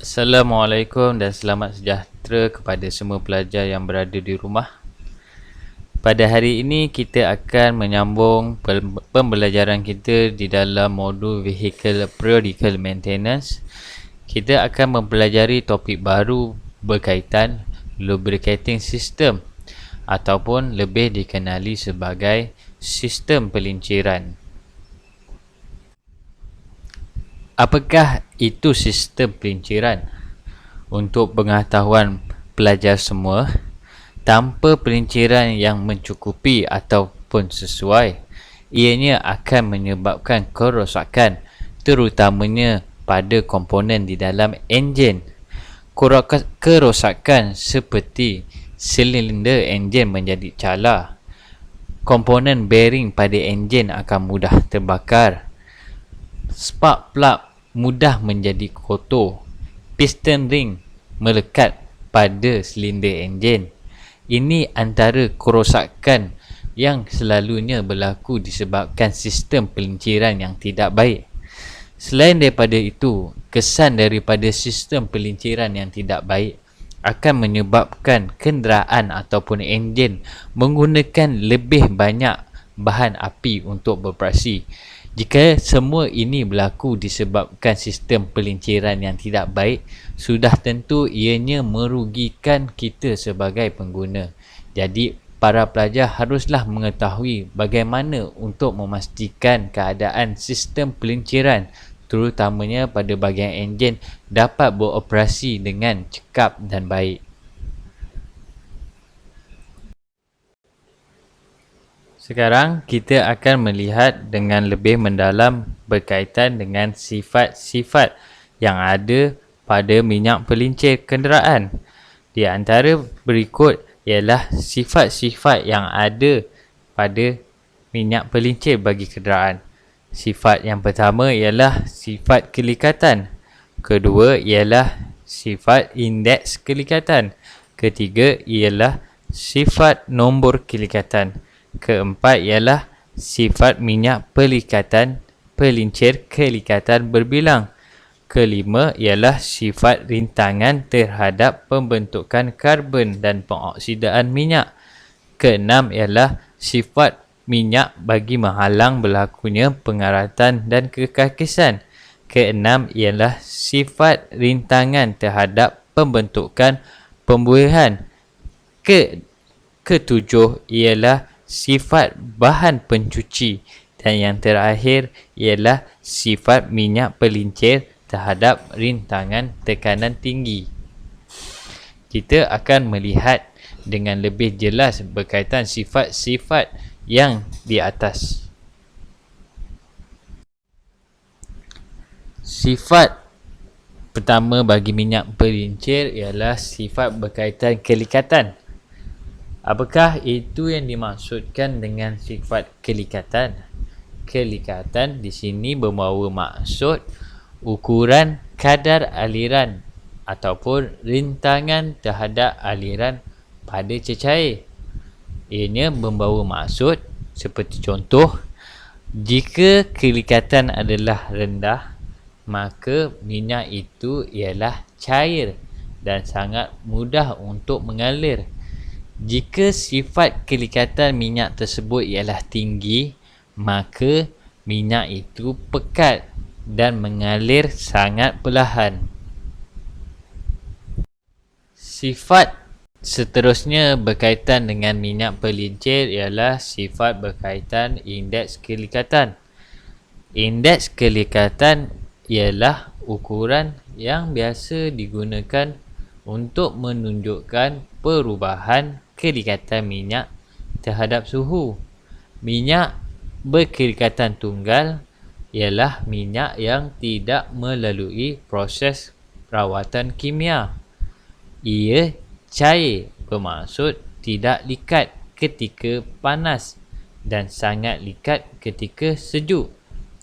Assalamualaikum dan selamat sejahtera kepada semua pelajar yang berada di rumah. Pada hari ini kita akan menyambung pembelajaran kita di dalam modul Vehicle Periodical Maintenance. Kita akan mempelajari topik baru berkaitan Lubricating System ataupun lebih dikenali sebagai sistem pelinciran. Apakah itu sistem pelinciran? Untuk pengetahuan pelajar semua, tanpa pelinciran yang mencukupi ataupun sesuai, ianya akan menyebabkan kerosakan, terutamanya pada komponen di dalam enjin. Kerosakan seperti silinder enjin menjadi cala, komponen bearing pada enjin akan mudah terbakar, spark plug mudah menjadi kotor, piston ring melekat pada silinder enjin. Ini antara kerosakan yang selalunya berlaku disebabkan sistem pelinciran yang tidak baik. Selain daripada itu, kesan daripada sistem pelinciran yang tidak baik akan menyebabkan kenderaan ataupun enjin menggunakan lebih banyak bahan api untuk beroperasi. Jika semua ini berlaku disebabkan sistem pelinciran yang tidak baik, sudah tentu ianya merugikan kita sebagai pengguna. Jadi, para pelajar haruslah mengetahui bagaimana untuk memastikan keadaan sistem pelinciran, terutamanya pada bahagian enjin, dapat beroperasi dengan cekap dan baik. Sekarang kita akan melihat dengan lebih mendalam berkaitan dengan sifat-sifat yang ada pada minyak pelincir kenderaan. Di antara berikut ialah sifat-sifat yang ada pada minyak pelincir bagi kenderaan. Sifat yang pertama ialah sifat kelikatan. Kedua ialah sifat indeks kelikatan. Ketiga ialah sifat nombor kelikatan. Keempat ialah sifat minyak pelincir kelikatan berbilang. Kelima ialah sifat rintangan terhadap pembentukan karbon dan pengoksidaan minyak. Keenam ialah sifat minyak bagi menghalang berlakunya pengaratan dan kekakisan. Keenam ialah sifat rintangan terhadap pembentukan pembuahan. Ketujuh ialah sifat bahan pencuci, dan yang terakhir ialah sifat minyak pelincir terhadap rintangan tekanan tinggi. Kita akan melihat dengan lebih jelas berkaitan sifat-sifat yang di atas. Sifat pertama bagi minyak pelincir ialah sifat berkaitan kelikatan. Apakah itu yang dimaksudkan dengan sifat kelikatan? Kelikatan di sini membawa maksud ukuran kadar aliran ataupun rintangan terhadap aliran pada cecair. Ianya membawa maksud seperti contoh, jika kelikatan adalah rendah, maka minyak itu ialah cair dan sangat mudah untuk mengalir. Jika sifat kelikatan minyak tersebut ialah tinggi, maka minyak itu pekat dan mengalir sangat perlahan. Sifat seterusnya berkaitan dengan minyak pelincir ialah sifat berkaitan indeks kelikatan. Indeks kelikatan ialah ukuran yang biasa digunakan untuk menunjukkan perubahan kelikatan minyak terhadap suhu. Minyak berkelikatan tunggal ialah minyak yang tidak melalui proses rawatan kimia. Ia cair, bermaksud tidak likat ketika panas dan sangat likat ketika sejuk.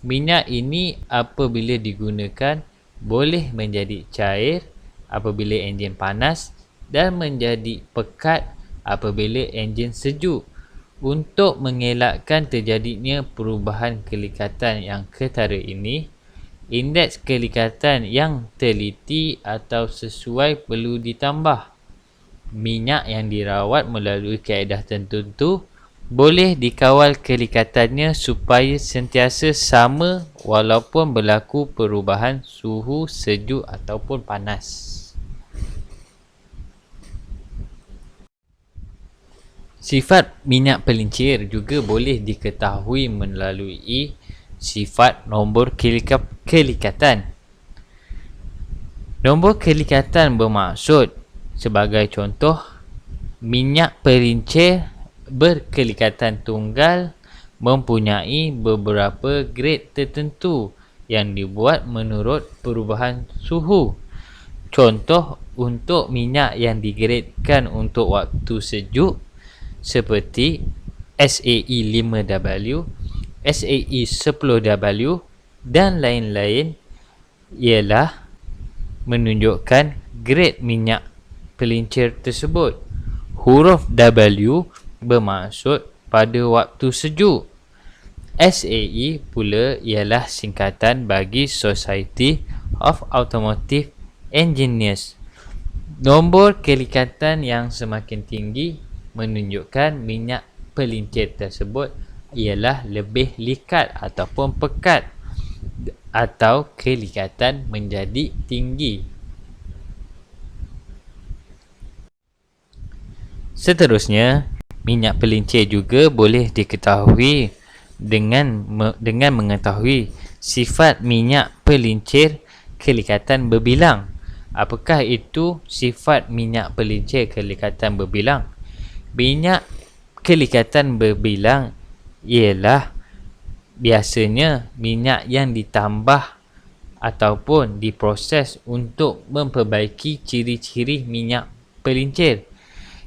Minyak ini apabila digunakan boleh menjadi cair apabila enjin panas dan menjadi pekat apabila enjin sejuk. Untuk mengelakkan terjadinya perubahan kelikatan yang ketara ini, indeks kelikatan yang teliti atau sesuai perlu ditambah. Minyak yang dirawat melalui kaedah tertentu boleh dikawal kelikatannya supaya sentiasa sama walaupun berlaku perubahan suhu sejuk ataupun panas. Sifat minyak pelincir juga boleh diketahui melalui sifat nombor kelikatan. Nombor kelikatan bermaksud, sebagai contoh, minyak pelincir berkelikatan tunggal mempunyai beberapa grade tertentu yang dibuat menurut perubahan suhu. Contoh untuk minyak yang digradekan untuk waktu sejuk seperti SAE 5W, SAE 10W dan lain-lain ialah menunjukkan grade minyak pelincir tersebut. Huruf W bermaksud pada waktu sejuk. SAE pula ialah singkatan bagi Society of Automotive Engineers. Nombor kelikatan yang semakin tinggi menunjukkan minyak pelincir tersebut ialah lebih likat ataupun pekat atau kelikatan menjadi tinggi. Seterusnya, minyak pelincir juga boleh diketahui dengan mengetahui sifat minyak pelincir kelikatan berbilang. Apakah itu sifat minyak pelincir kelikatan berbilang? Minyak kelikatan berbilang ialah biasanya minyak yang ditambah ataupun diproses untuk memperbaiki ciri-ciri minyak pelincir.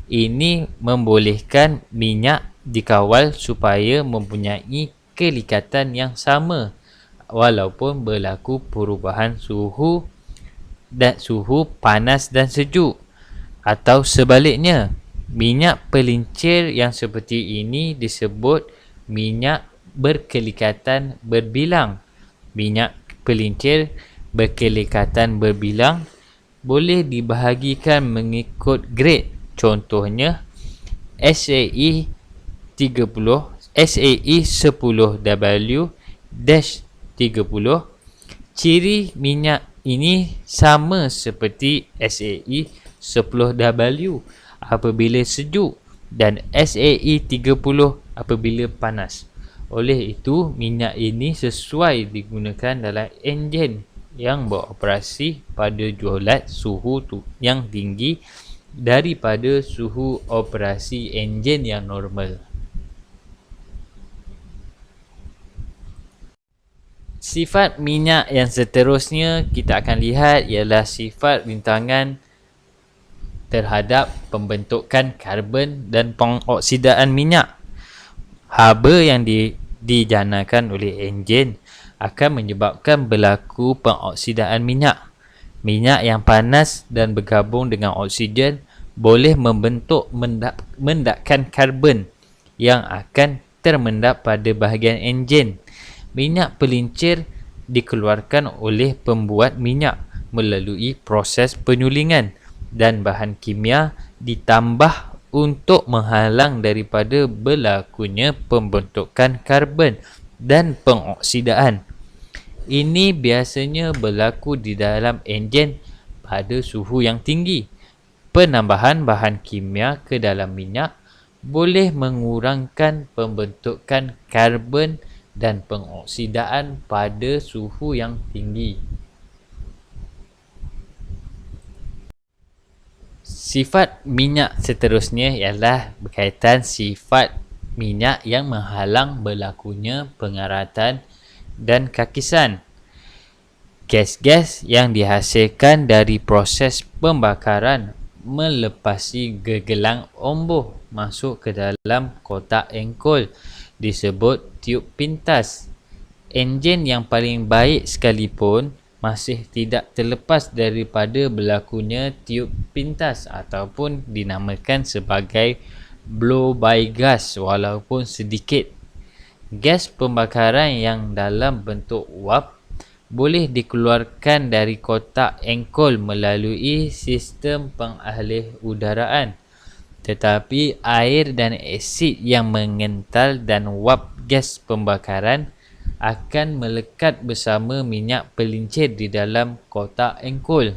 Ini membolehkan minyak dikawal supaya mempunyai kelikatan yang sama walaupun berlaku perubahan suhu panas dan sejuk, atau sebaliknya. Minyak pelincir yang seperti ini disebut minyak berkelikatan berbilang. Minyak pelincir berkelikatan berbilang boleh dibahagikan mengikut grade. Contohnya SAE 10W-30. Ciri minyak ini sama seperti SAE 10W apabila sejuk dan SAE 30 apabila panas. Oleh itu, minyak ini sesuai digunakan dalam enjin yang beroperasi pada jualat suhu yang tinggi daripada suhu operasi enjin yang normal. Sifat minyak yang seterusnya kita akan lihat ialah sifat rintangan terhadap pembentukan karbon dan pengoksidaan minyak. Haba yang dijanakan oleh enjin akan menyebabkan berlaku pengoksidaan minyak. Minyak yang panas dan bergabung dengan oksigen boleh membentuk mendakan karbon yang akan termendap pada bahagian enjin. Minyak pelincir dikeluarkan oleh pembuat minyak melalui proses penyulingan dan bahan kimia ditambah untuk menghalang daripada berlakunya pembentukan karbon dan pengoksidaan. Ini biasanya berlaku di dalam enjin pada suhu yang tinggi. Penambahan bahan kimia ke dalam minyak boleh mengurangkan pembentukan karbon dan pengoksidaan pada suhu yang tinggi. Sifat minyak seterusnya ialah berkaitan sifat minyak yang menghalang berlakunya pengaratan dan kakisan. Gas-gas yang dihasilkan dari proses pembakaran melepasi gegelang omboh masuk ke dalam kotak engkol disebut tiub pintas. Enjin yang paling baik sekalipun masih tidak terlepas daripada berlakunya tiub pintas ataupun dinamakan sebagai blow-by gas walaupun sedikit. Gas pembakaran yang dalam bentuk uap boleh dikeluarkan dari kotak engkol melalui sistem pengalih udaraan. Tetapi air dan asid yang mengental dan wap gas pembakaran akan melekat bersama minyak pelincir di dalam kotak engkol.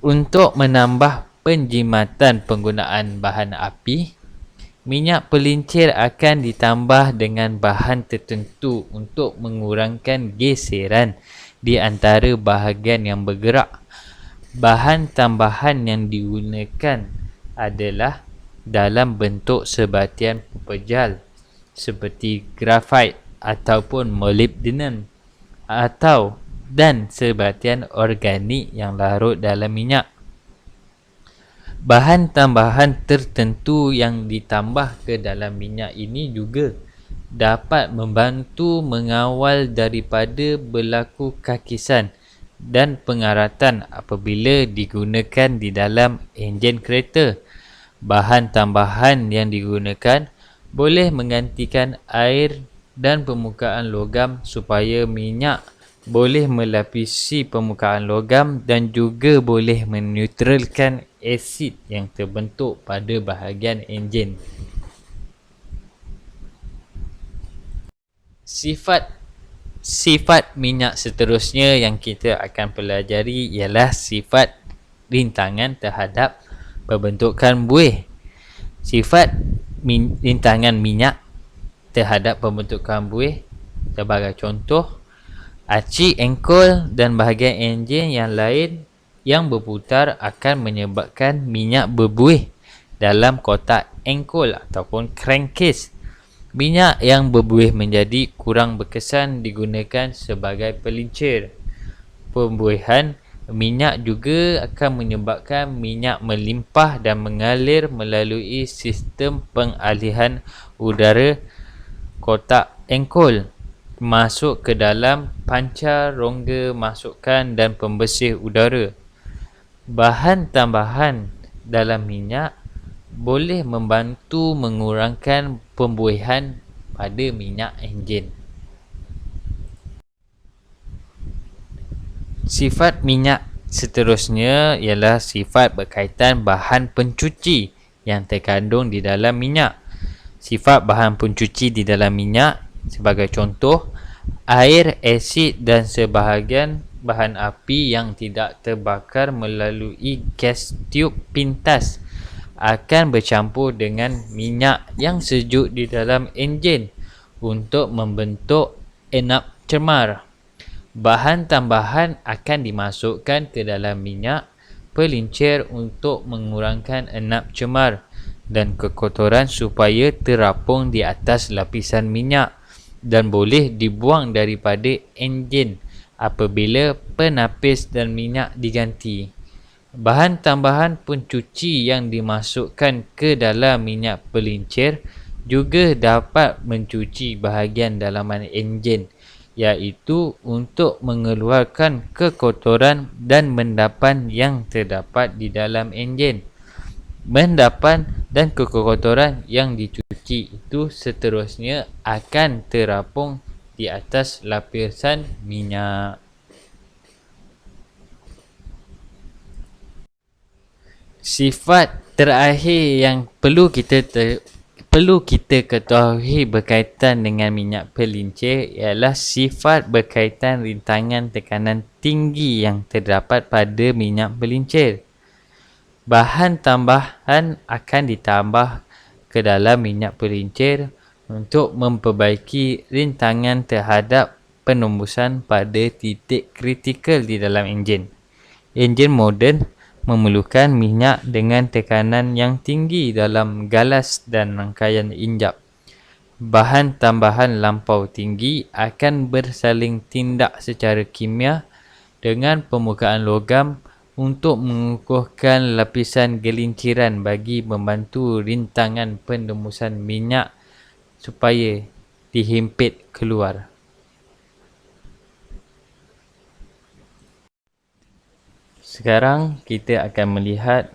Untuk menambah penjimatan penggunaan bahan api, minyak pelincir akan ditambah dengan bahan tertentu untuk mengurangkan geseran di antara bahagian yang bergerak. Bahan tambahan yang digunakan adalah dalam bentuk sebatian pepejal seperti grafit ataupun molybdenum dan sebatian organik yang larut dalam minyak. Bahan tambahan tertentu yang ditambah ke dalam minyak ini juga dapat membantu mengawal daripada berlaku kakisan dan pengaratan apabila digunakan di dalam enjin kereta. Bahan tambahan yang digunakan boleh menggantikan air dan permukaan logam supaya minyak boleh melapisi permukaan logam dan juga boleh meneutralkan asid yang terbentuk pada bahagian enjin. Sifat minyak seterusnya yang kita akan pelajari ialah sifat rintangan terhadap pembentukan buih. Sifat rintangan minyak terhadap pembentukan buih sebagai contoh, aci engkol dan bahagian enjin yang lain yang berputar akan menyebabkan minyak berbuih dalam kotak engkol ataupun crankcase. Minyak yang berbuih menjadi kurang berkesan digunakan sebagai pelincir. Pembuihan minyak juga akan menyebabkan minyak melimpah dan mengalir melalui sistem pengalihan udara kotak engkol masuk ke dalam pancar rongga masukan dan pembersih udara. Bahan tambahan dalam minyak boleh membantu mengurangkan pembuihan pada minyak enjin. Sifat minyak seterusnya ialah sifat berkaitan bahan pencuci yang terkandung di dalam minyak. Sifat bahan pencuci di dalam minyak sebagai contoh, air, asid dan sebahagian bahan api yang tidak terbakar melalui gas tiub pintas akan bercampur dengan minyak yang sejuk di dalam enjin untuk membentuk enap cemar. Bahan tambahan akan dimasukkan ke dalam minyak pelincir untuk mengurangkan enap cemar dan kekotoran supaya terapung di atas lapisan minyak dan boleh dibuang daripada enjin apabila penapis dan minyak diganti. Bahan tambahan pencuci yang dimasukkan ke dalam minyak pelincir juga dapat mencuci bahagian dalaman enjin, iaitu untuk mengeluarkan kekotoran dan endapan yang terdapat di dalam enjin. Endapan dan kekotoran yang dicuci itu seterusnya akan terapung di atas lapisan minyak. Sifat terakhir yang perlu kita ketahui berkaitan dengan minyak pelincir ialah sifat berkaitan rintangan tekanan tinggi yang terdapat pada minyak pelincir. Bahan tambahan akan ditambah ke dalam minyak pelincir untuk memperbaiki rintangan terhadap penembusan pada titik kritikal di dalam enjin. Enjin moden memerlukan minyak dengan tekanan yang tinggi dalam galas dan rangkaian injap. Bahan tambahan lampau tinggi akan bersaling tindak secara kimia dengan permukaan logam untuk mengukuhkan lapisan gelinciran bagi membantu rintangan penembusan minyak supaya dihimpit keluar. Sekarang kita akan melihat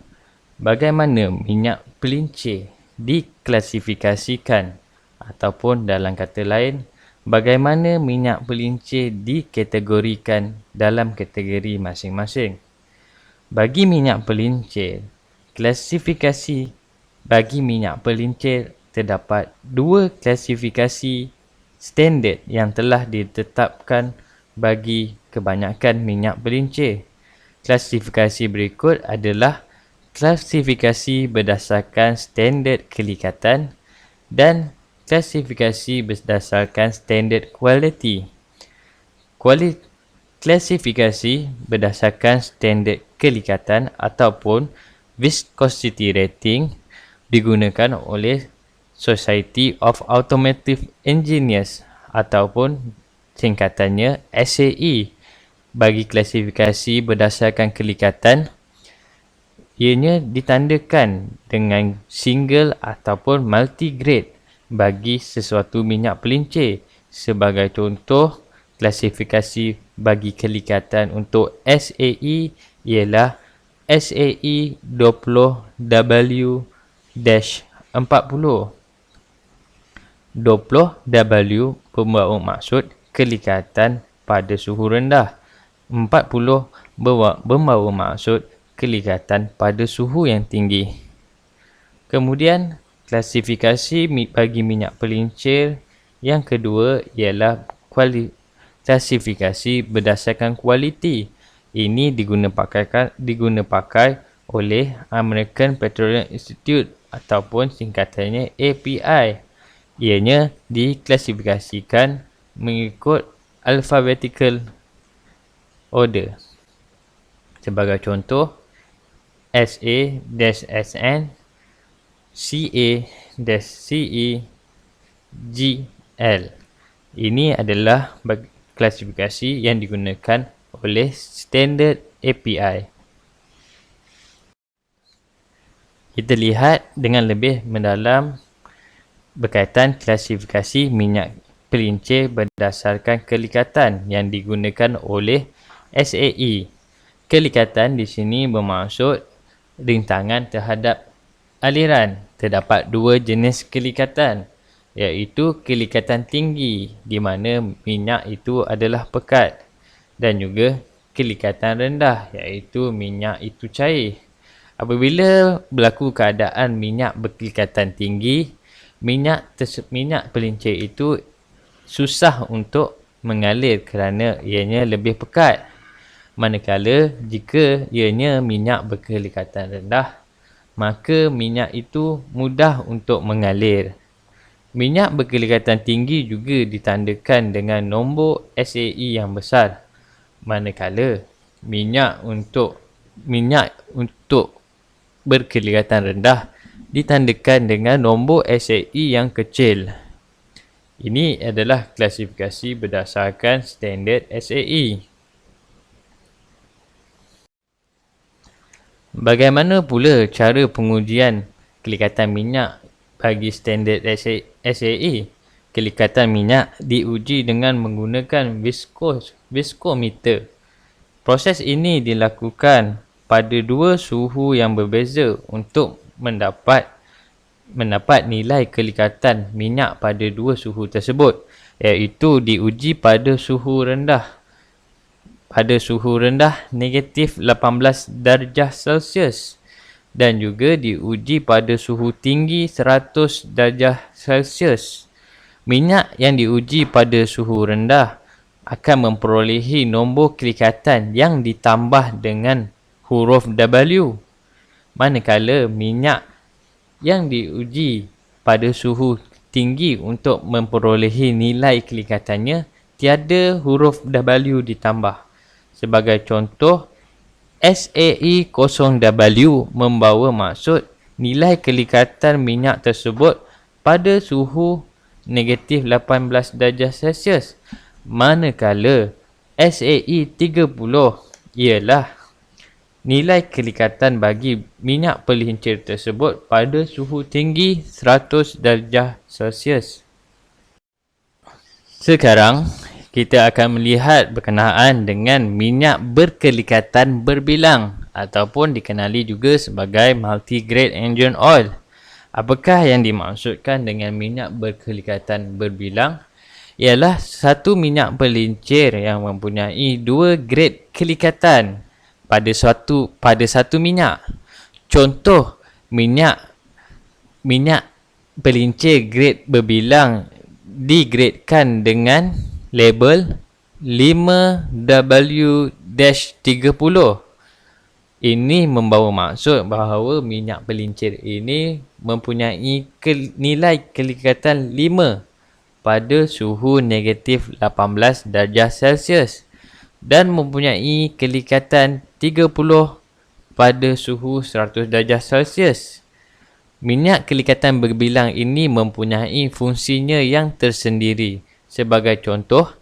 bagaimana minyak pelincir diklasifikasikan ataupun dalam kata lain, Bagaimana minyak pelincir dikategorikan dalam kategori masing-masing? Bagi minyak pelincir, klasifikasi bagi minyak pelincir terdapat dua klasifikasi standard yang telah ditetapkan bagi kebanyakan minyak pelincir. Klasifikasi berikut adalah klasifikasi berdasarkan standard kelikatan dan klasifikasi berdasarkan standard kualiti. Klasifikasi berdasarkan standard kelikatan ataupun viscosity rating digunakan oleh Society of Automotive Engineers ataupun singkatannya SAE. Bagi klasifikasi berdasarkan kelikatan, ianya ditandakan dengan single ataupun multi-grade bagi sesuatu minyak pelincir. Sebagai contoh, klasifikasi bagi kelikatan untuk SAE ialah SAE 20W-40. 20W membawa maksud kelikatan pada suhu rendah. 40 membawa maksud kelikatan pada suhu yang tinggi. Kemudian, klasifikasi bagi minyak pelincir yang kedua ialah klasifikasi berdasarkan kualiti. Ini digunapakai oleh American Petroleum Institute ataupun singkatannya API. Ianya diklasifikasikan mengikut alphabetical order. Sebagai contoh, SA-SN, CA-CE, GL. Ini adalah klasifikasi yang digunakan oleh standard API. Kita lihat dengan lebih mendalam berkaitan klasifikasi minyak pelincir berdasarkan kelikatan yang digunakan oleh SAE. Kelikatan di sini bermaksud rintangan terhadap aliran. Terdapat dua jenis kelikatan, iaitu kelikatan tinggi di mana minyak itu adalah pekat, dan juga kelikatan rendah iaitu minyak itu cair. Apabila berlaku keadaan minyak berkelikatan tinggi, minyak pelincir itu susah untuk mengalir kerana ianya lebih pekat. Manakala jika ianya minyak berkelikatan rendah, maka minyak itu mudah untuk mengalir. Minyak berkelikatan tinggi juga ditandakan dengan nombor SAE yang besar. Manakala minyak untuk berkelikatan rendah ditandakan dengan nombor SAE yang kecil. Ini adalah klasifikasi berdasarkan standard SAE. Bagaimana pula cara pengujian kelikatan minyak bagi standard SAE? Kelikatan minyak diuji dengan menggunakan viskometer. Proses ini dilakukan pada dua suhu yang berbeza untuk mendapat nilai kelikatan minyak pada dua suhu tersebut, iaitu diuji pada suhu rendah. Pada suhu rendah negatif 18 darjah Celsius dan juga diuji pada suhu tinggi 100 darjah Celsius. Minyak yang diuji pada suhu rendah akan memperolehi nombor kelikatan yang ditambah dengan huruf W. Manakala minyak yang diuji pada suhu tinggi untuk memperolehi nilai kelikatannya tiada huruf W ditambah. Sebagai contoh, SAE 0W membawa maksud nilai kelikatan minyak tersebut pada suhu negatif 18 darjah Celsius. Manakala SAE 30 ialah nilai kelikatan bagi minyak pelincir tersebut pada suhu tinggi 100 darjah Celsius. Sekarang, kita akan melihat berkenaan dengan minyak berkelikatan berbilang ataupun dikenali juga sebagai multi-grade engine oil. Apakah yang dimaksudkan dengan minyak berkelikatan berbilang? ialah satu minyak pelincir yang mempunyai dua grade kelikatan pada satu minyak. Contoh minyak pelincir grade berbilang digradekan dengan label 5W-30. Ini membawa maksud bahawa minyak pelincir ini mempunyai nilai kelikatan 5 pada suhu negatif 18 darjah Celsius dan mempunyai kelikatan 30 pada suhu 100 darjah Celsius. Minyak kelikatan berbilang ini mempunyai fungsinya yang tersendiri. Sebagai contoh,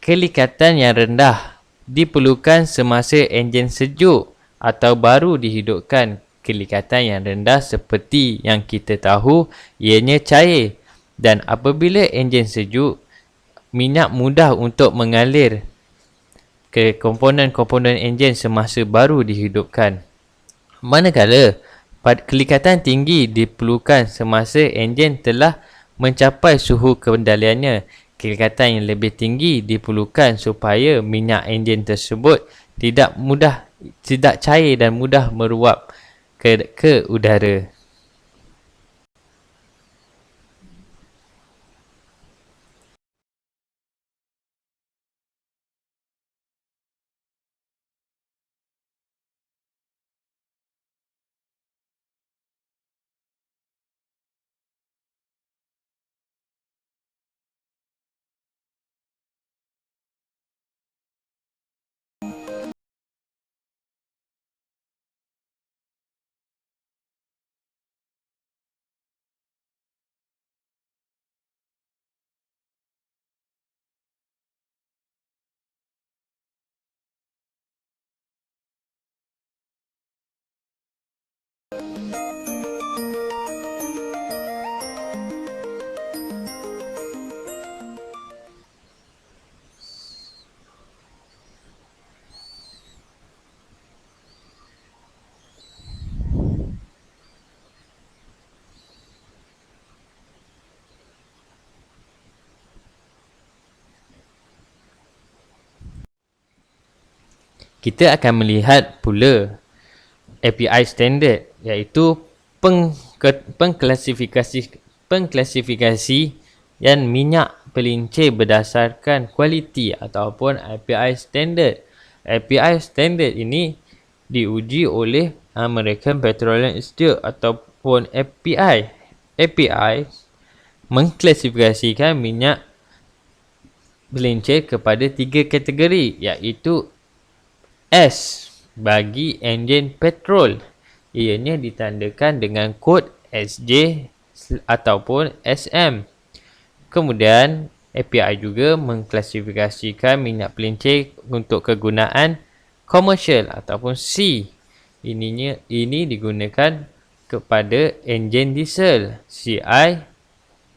kelikatan yang rendah diperlukan semasa enjin sejuk atau baru dihidupkan. Kelikatan yang rendah seperti yang kita tahu ianya cair, dan apabila enjin sejuk, minyak mudah untuk mengalir ke komponen-komponen enjin semasa baru dihidupkan. Manakala kelikatan tinggi diperlukan semasa enjin telah mencapai suhu kendaliannya. Kelikatan yang lebih tinggi diperlukan supaya minyak enjin tersebut tidak cair dan mudah meruap ke udara. Kita akan melihat pula API standard, iaitu pengklasifikasi dan minyak pelincir berdasarkan kualiti ataupun API standard. API standard ini diuji oleh American Petroleum Institute ataupun API. API mengklasifikasikan minyak pelincir kepada 3 kategori, iaitu S bagi enjin petrol. Ianya ditandakan dengan kod SJ ataupun SM. Kemudian API juga mengklasifikasikan minyak pelincir untuk kegunaan komersial ataupun C. Ini digunakan kepada enjin diesel. CI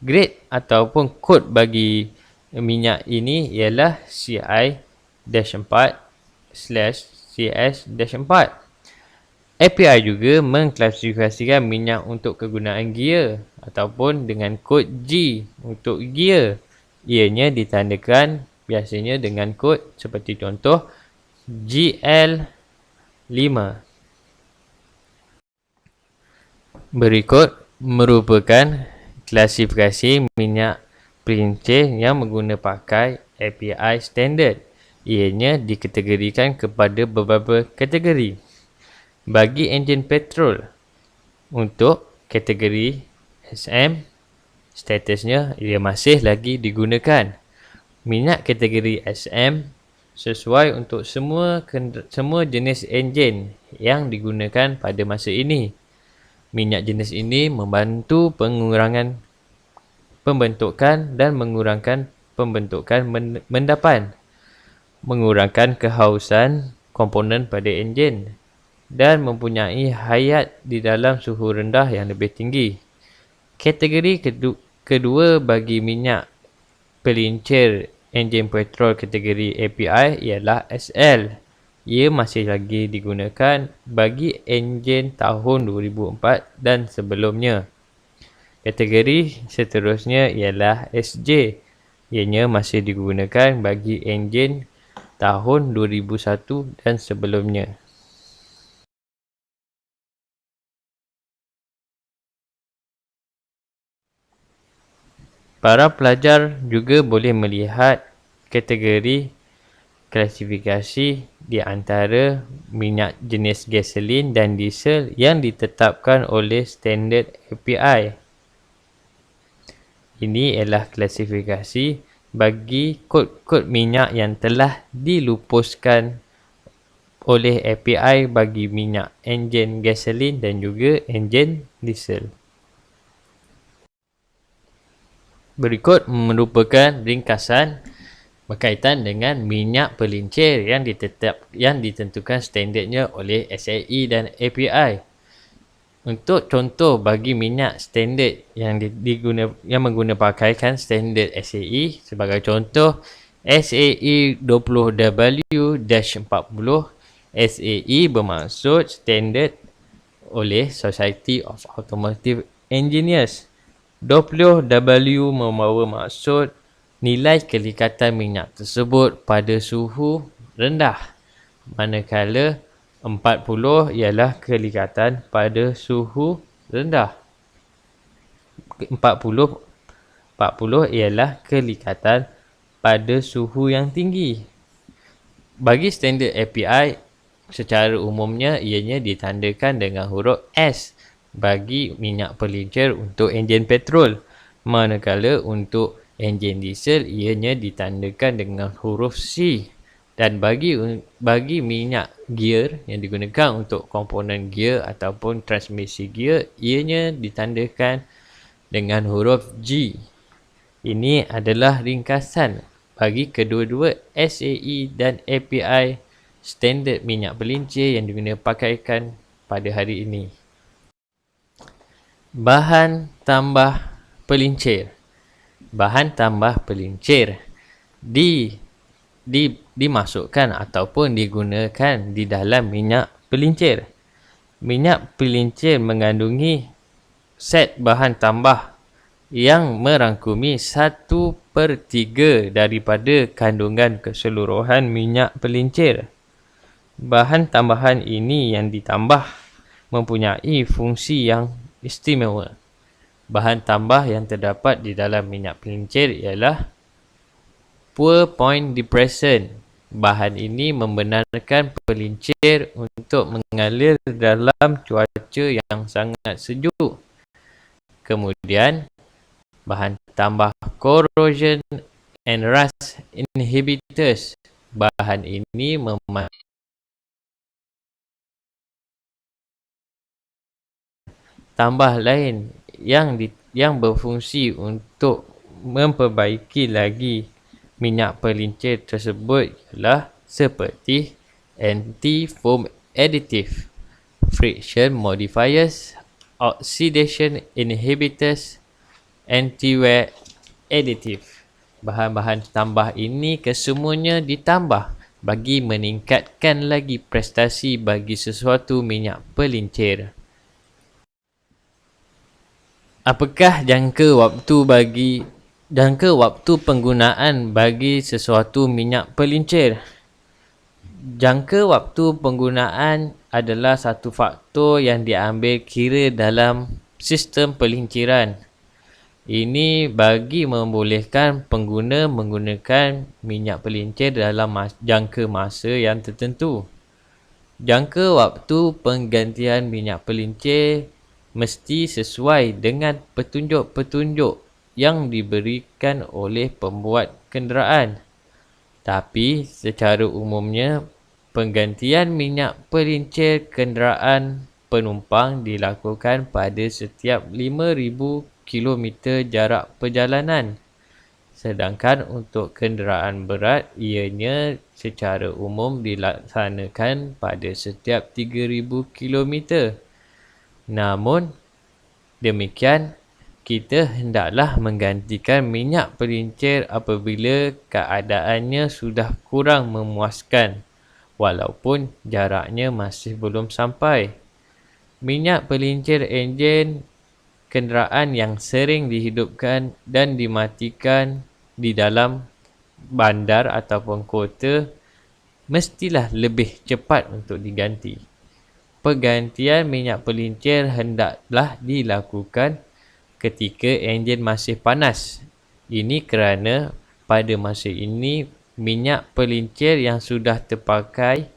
grade ataupun kod bagi minyak ini ialah CI-4/CS-4. API juga mengklasifikasikan minyak untuk kegunaan gear ataupun dengan kod G untuk gear. Ianya ditandakan biasanya dengan kod seperti contoh GL5. Berikut merupakan klasifikasi minyak pelincir yang menggunakan pakai API standard. Ianya dikategorikan kepada beberapa kategori. Bagi enjin petrol, untuk kategori SM, statusnya ia masih lagi digunakan. Minyak kategori SM sesuai untuk semua jenis enjin yang digunakan pada masa ini. Minyak jenis ini membantu pengurangan pembentukan dan mengurangkan pembentukan mendapan, mengurangkan kehausan komponen pada enjin, dan mempunyai hayat di dalam suhu rendah yang lebih tinggi. Kategori kedua bagi minyak pelincir enjin petrol kategori API ialah SL. Ia masih lagi digunakan bagi enjin tahun 2004 dan sebelumnya. Kategori seterusnya ialah SJ. Ianya masih digunakan bagi enjin tahun 2001 dan sebelumnya. Para pelajar juga boleh melihat kategori klasifikasi di antara minyak jenis gasolin dan diesel yang ditetapkan oleh standard API. Ini ialah klasifikasi bagi kod-kod minyak yang telah dilupuskan oleh API bagi minyak enjin gasolin dan juga enjin diesel. Berikut merupakan ringkasan berkaitan dengan minyak pelincir yang ditentukan standardnya oleh SAE dan API. Untuk contoh bagi minyak standard yang mengguna pakaikan standard SAE, sebagai contoh SAE 20W-40, SAE bermaksud standard oleh Society of Automotive Engineers. 20W membawa maksud nilai kelikatan minyak tersebut pada suhu rendah, manakala 40 ialah kelikatan pada suhu rendah. 40 ialah kelikatan pada suhu yang tinggi. Bagi standard API, secara umumnya ianya ditandakan dengan huruf S bagi minyak pelincir untuk enjin petrol, manakala untuk enjin diesel ianya ditandakan dengan huruf C. Dan bagi minyak gear yang digunakan untuk komponen gear ataupun transmisi gear, ianya ditandakan dengan huruf G. Ini adalah ringkasan bagi kedua-dua SAE dan API standard minyak pelincir yang digunakan pakaikan pada hari ini. Bahan tambah pelincir. Bahan tambah pelincir dimasukkan ataupun digunakan di dalam minyak pelincir. Minyak pelincir mengandungi set bahan tambah yang merangkumi 1/3 daripada kandungan keseluruhan minyak pelincir. Bahan tambahan ini yang ditambah mempunyai fungsi yang istimewa. Bahan tambah yang terdapat di dalam minyak pelincir ialah pour point depressant. Bahan ini membenarkan pelincir untuk mengalir dalam cuaca yang sangat sejuk. Kemudian, bahan tambah corrosion and rust inhibitors. Bahan ini tambah lain yang berfungsi untuk memperbaiki lagi minyak pelincir tersebut ialah seperti anti-foam additive, friction modifiers, oxidation inhibitors, anti-wear additive. Bahan-bahan tambah ini kesemuanya ditambah bagi meningkatkan lagi prestasi bagi sesuatu minyak pelincir. Apakah jangka waktu penggunaan bagi sesuatu minyak pelincir? Jangka waktu penggunaan adalah satu faktor yang diambil kira dalam sistem pelinciran. Ini bagi membolehkan pengguna menggunakan minyak pelincir dalam jangka masa yang tertentu. Jangka waktu penggantian minyak pelincir mesti sesuai dengan petunjuk-petunjuk yang diberikan oleh pembuat kenderaan. Tapi secara umumnya, penggantian minyak pelincir kenderaan penumpang dilakukan pada setiap 5,000 km jarak perjalanan. Sedangkan untuk kenderaan berat, ianya secara umum dilaksanakan pada setiap 3,000 km. Namun, demikian, kita hendaklah menggantikan minyak pelincir apabila keadaannya sudah kurang memuaskan, walaupun jaraknya masih belum sampai. Minyak pelincir enjin kenderaan yang sering dihidupkan dan dimatikan di dalam bandar ataupun kota mestilah lebih cepat untuk diganti. Pergantian minyak pelincir hendaklah dilakukan ketika enjin masih panas. Ini kerana pada masa ini minyak pelincir yang sudah terpakai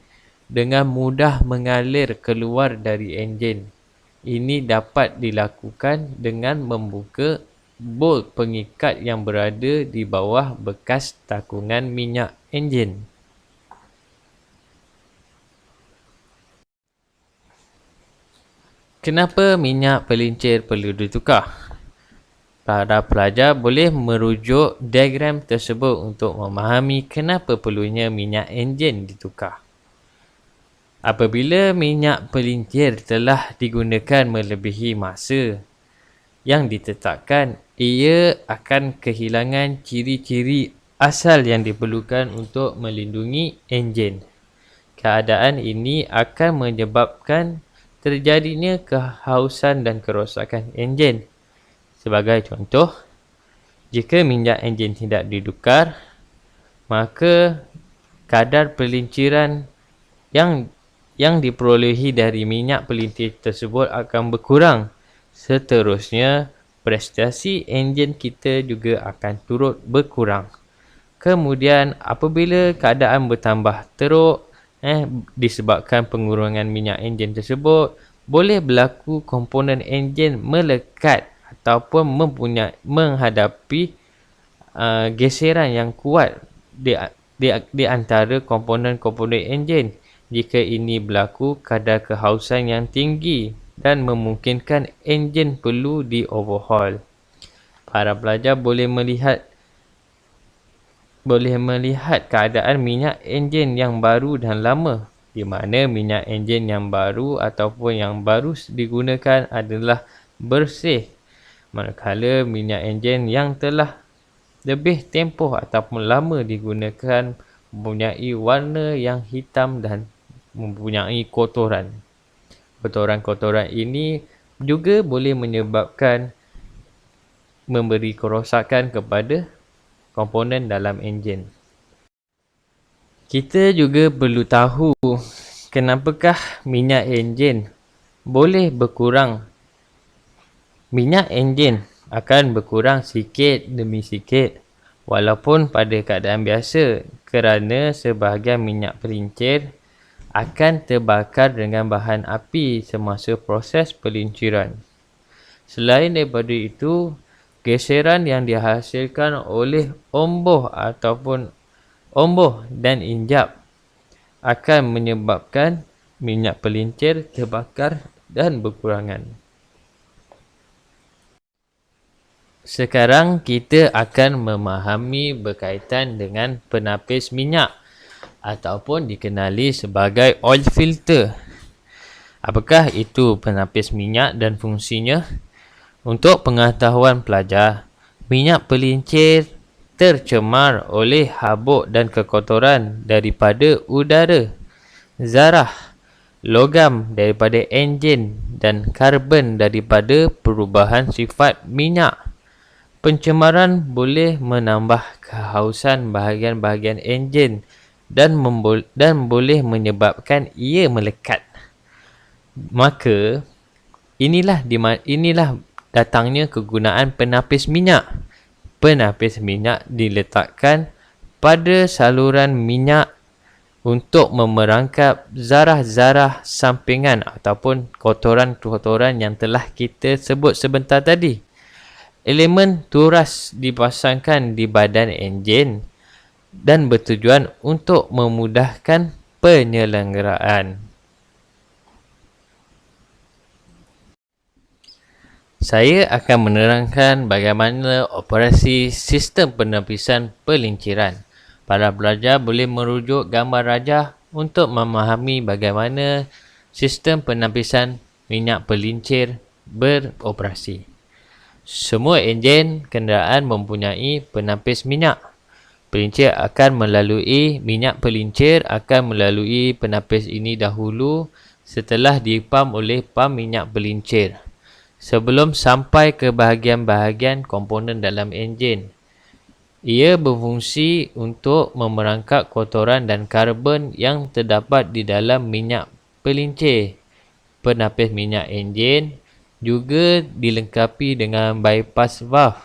dengan mudah mengalir keluar dari enjin. Ini dapat dilakukan dengan membuka bolt pengikat yang berada di bawah bekas takungan minyak enjin. Kenapa minyak pelincir perlu ditukar? Para pelajar boleh merujuk diagram tersebut untuk memahami kenapa perlunya minyak enjin ditukar. Apabila minyak pelincir telah digunakan melebihi masa yang ditetapkan, ia akan kehilangan ciri-ciri asal yang diperlukan untuk melindungi enjin. Keadaan ini akan menyebabkan terjadinya kehausan dan kerosakan enjin. Sebagai contoh, jika minyak enjin tidak ditukar, maka kadar pelinciran yang diperolehi dari minyak pelincir tersebut akan berkurang. Seterusnya, prestasi enjin kita juga akan turut berkurang. Kemudian, apabila keadaan bertambah teruk disebabkan pengurangan minyak enjin tersebut, boleh berlaku komponen enjin melekat ataupun menghadapi geseran yang kuat di antara komponen-komponen enjin. Jika ini berlaku, kadar kehausan yang tinggi dan memungkinkan enjin perlu di-overhaul. Para pelajar boleh melihat keadaan minyak enjin yang baru dan lama, di mana minyak enjin yang baru ataupun yang baru digunakan adalah bersih, manakala minyak enjin yang telah lebih tempoh ataupun lama digunakan mempunyai warna yang hitam dan mempunyai kotoran. Kotoran-kotoran ini juga boleh menyebabkan memberi kerosakan kepada komponen dalam enjin. Kita juga perlu tahu kenapakah minyak enjin boleh berkurang. Minyak enjin akan berkurang sikit demi sikit walaupun pada keadaan biasa, kerana sebahagian minyak pelincir akan terbakar dengan bahan api semasa proses pelinciran. Selain daripada itu, geseran yang dihasilkan oleh omboh dan injap akan menyebabkan minyak pelincir terbakar dan berkurangan. Sekarang kita akan memahami berkaitan dengan penapis minyak ataupun dikenali sebagai oil filter. Apakah itu penapis minyak dan fungsinya? Untuk pengetahuan pelajar, minyak pelincir tercemar oleh habuk dan kekotoran daripada udara, zarah, logam daripada enjin dan karbon daripada perubahan sifat minyak. Pencemaran boleh menambah kehausan bahagian-bahagian enjin dan boleh menyebabkan ia melekat. Maka, inilah datangnya kegunaan penapis minyak. Penapis minyak diletakkan pada saluran minyak untuk memerangkap zarah-zarah sampingan ataupun kotoran-kotoran yang telah kita sebut sebentar tadi. Elemen turas dipasangkan di badan enjin dan bertujuan untuk memudahkan penyelenggaraan. Saya akan menerangkan bagaimana operasi sistem penapisan pelinciran. Para pelajar boleh merujuk gambar rajah untuk memahami bagaimana sistem penapisan minyak pelincir beroperasi. Semua enjin kenderaan mempunyai penapis minyak. Minyak pelincir akan melalui penapis ini dahulu setelah dipam oleh pam minyak pelincir sebelum sampai ke bahagian-bahagian komponen dalam enjin. Ia berfungsi untuk memerangkap kotoran dan karbon yang terdapat di dalam minyak pelincir. Penapis minyak enjin juga dilengkapi dengan bypass valve.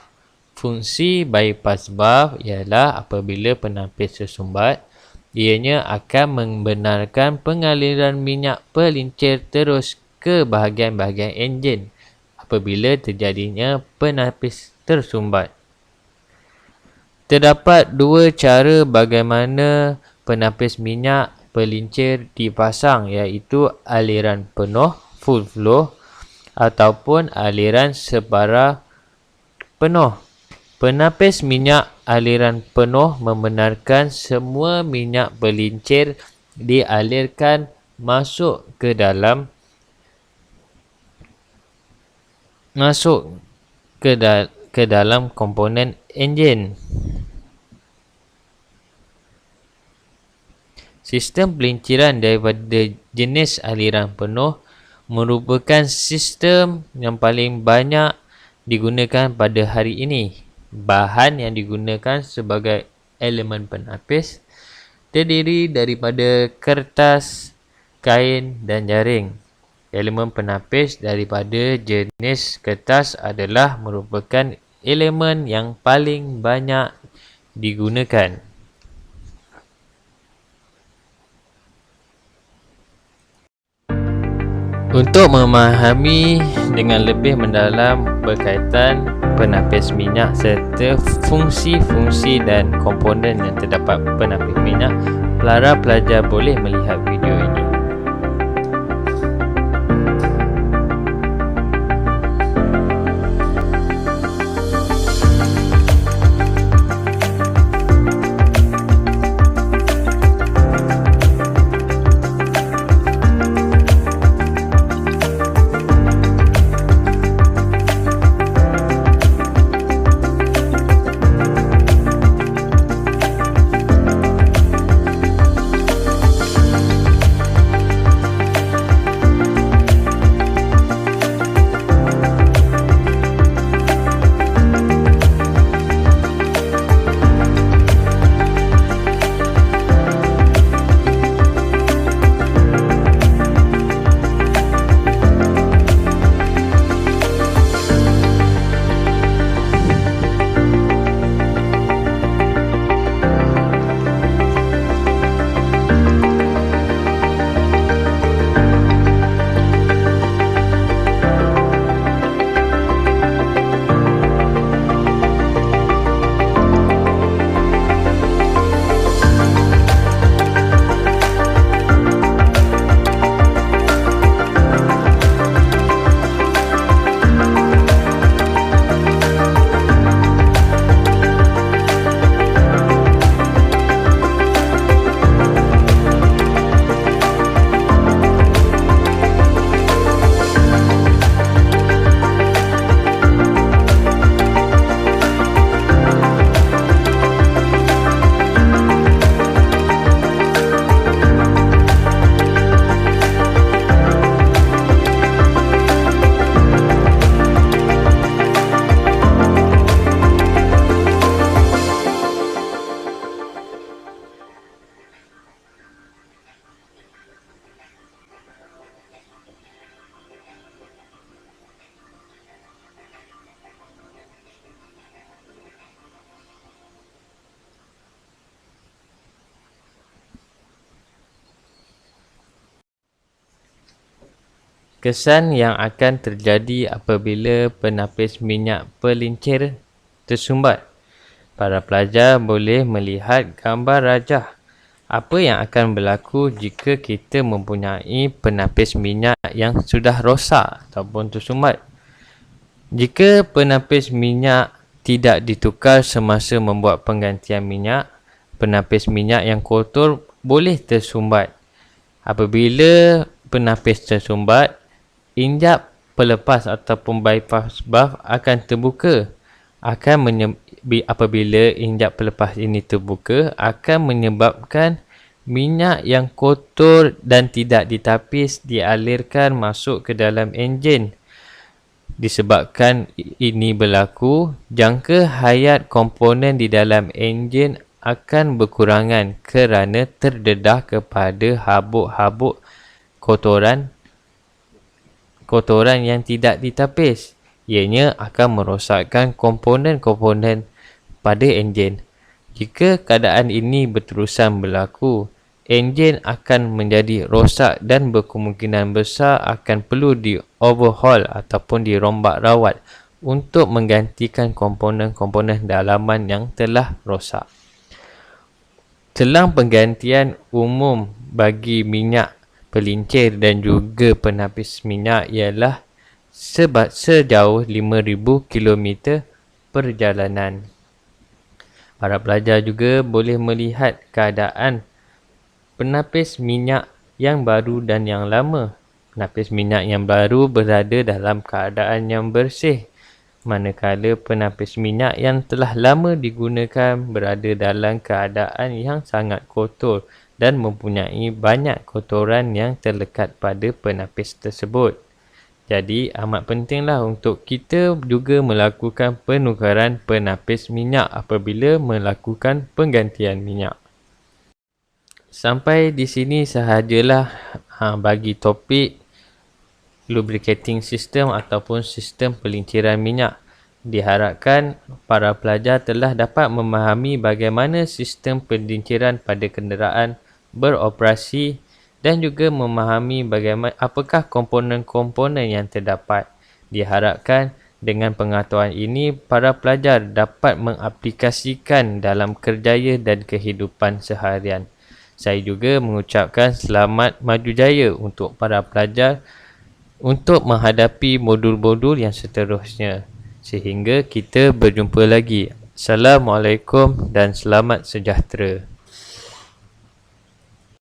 Fungsi bypass valve ialah apabila penapis tersumbat, ianya akan membenarkan pengaliran minyak pelincir terus ke bahagian-bahagian enjin apabila terjadinya penapis tersumbat. Terdapat dua cara bagaimana penapis minyak pelincir dipasang, iaitu aliran penuh full flow ataupun aliran separa penuh. Penapis minyak aliran penuh membenarkan semua minyak pelincir dialirkan masuk ke dalam komponen enjin. Sistem pelinciran daripada jenis aliran penuh merupakan sistem yang paling banyak digunakan pada hari ini. Bahan yang digunakan sebagai elemen penapis terdiri daripada kertas, kain dan jaring. Elemen penapis daripada jenis kertas adalah merupakan elemen yang paling banyak digunakan. Untuk memahami dengan lebih mendalam berkaitan penapis minyak serta fungsi-fungsi dan komponen yang terdapat penapis minyak, para pelajar boleh melihat video ini. Kesan yang akan terjadi apabila penapis minyak pelincir tersumbat. Para pelajar boleh melihat gambar rajah apa yang akan berlaku jika kita mempunyai penapis minyak yang sudah rosak ataupun tersumbat. Jika penapis minyak tidak ditukar semasa membuat penggantian minyak, penapis minyak yang kotor boleh tersumbat. Apabila penapis tersumbat, injap pelepas ataupun bypass valve akan terbuka. Apabila injap pelepas ini terbuka, akan menyebabkan minyak yang kotor dan tidak ditapis dialirkan masuk ke dalam enjin. Disebabkan ini berlaku, jangka hayat komponen di dalam enjin akan berkurangan kerana terdedah kepada habuk-habuk kotoran yang tidak ditapis. Ianya akan merosakkan komponen-komponen pada enjin. Jika keadaan ini berterusan berlaku, enjin akan menjadi rosak dan berkemungkinan besar akan perlu di-overhaul ataupun dirombak rawat untuk menggantikan komponen-komponen dalaman yang telah rosak. Celang penggantian umum bagi minyak pelincir dan juga penapis minyak ialah sejauh 5,000 km perjalanan. Para pelajar juga boleh melihat keadaan penapis minyak yang baru dan yang lama. Penapis minyak yang baru berada dalam keadaan yang bersih, manakala penapis minyak yang telah lama digunakan berada dalam keadaan yang sangat kotor dan mempunyai banyak kotoran yang terlekat pada penapis tersebut. Jadi amat pentinglah untuk kita juga melakukan penukaran penapis minyak apabila melakukan penggantian minyak. Sampai di sini sahajalah bagi topik lubricating system ataupun sistem pelinciran minyak. Diharapkan para pelajar telah dapat memahami bagaimana sistem pelinciran pada kenderaan beroperasi dan juga memahami bagaimana apakah komponen-komponen yang terdapat. Diharapkan dengan pengetahuan ini para pelajar dapat mengaplikasikan dalam kerjaya dan kehidupan seharian. Saya juga mengucapkan selamat maju jaya untuk para pelajar untuk menghadapi modul-modul yang seterusnya. Sehingga kita berjumpa lagi. Assalamualaikum dan selamat sejahtera.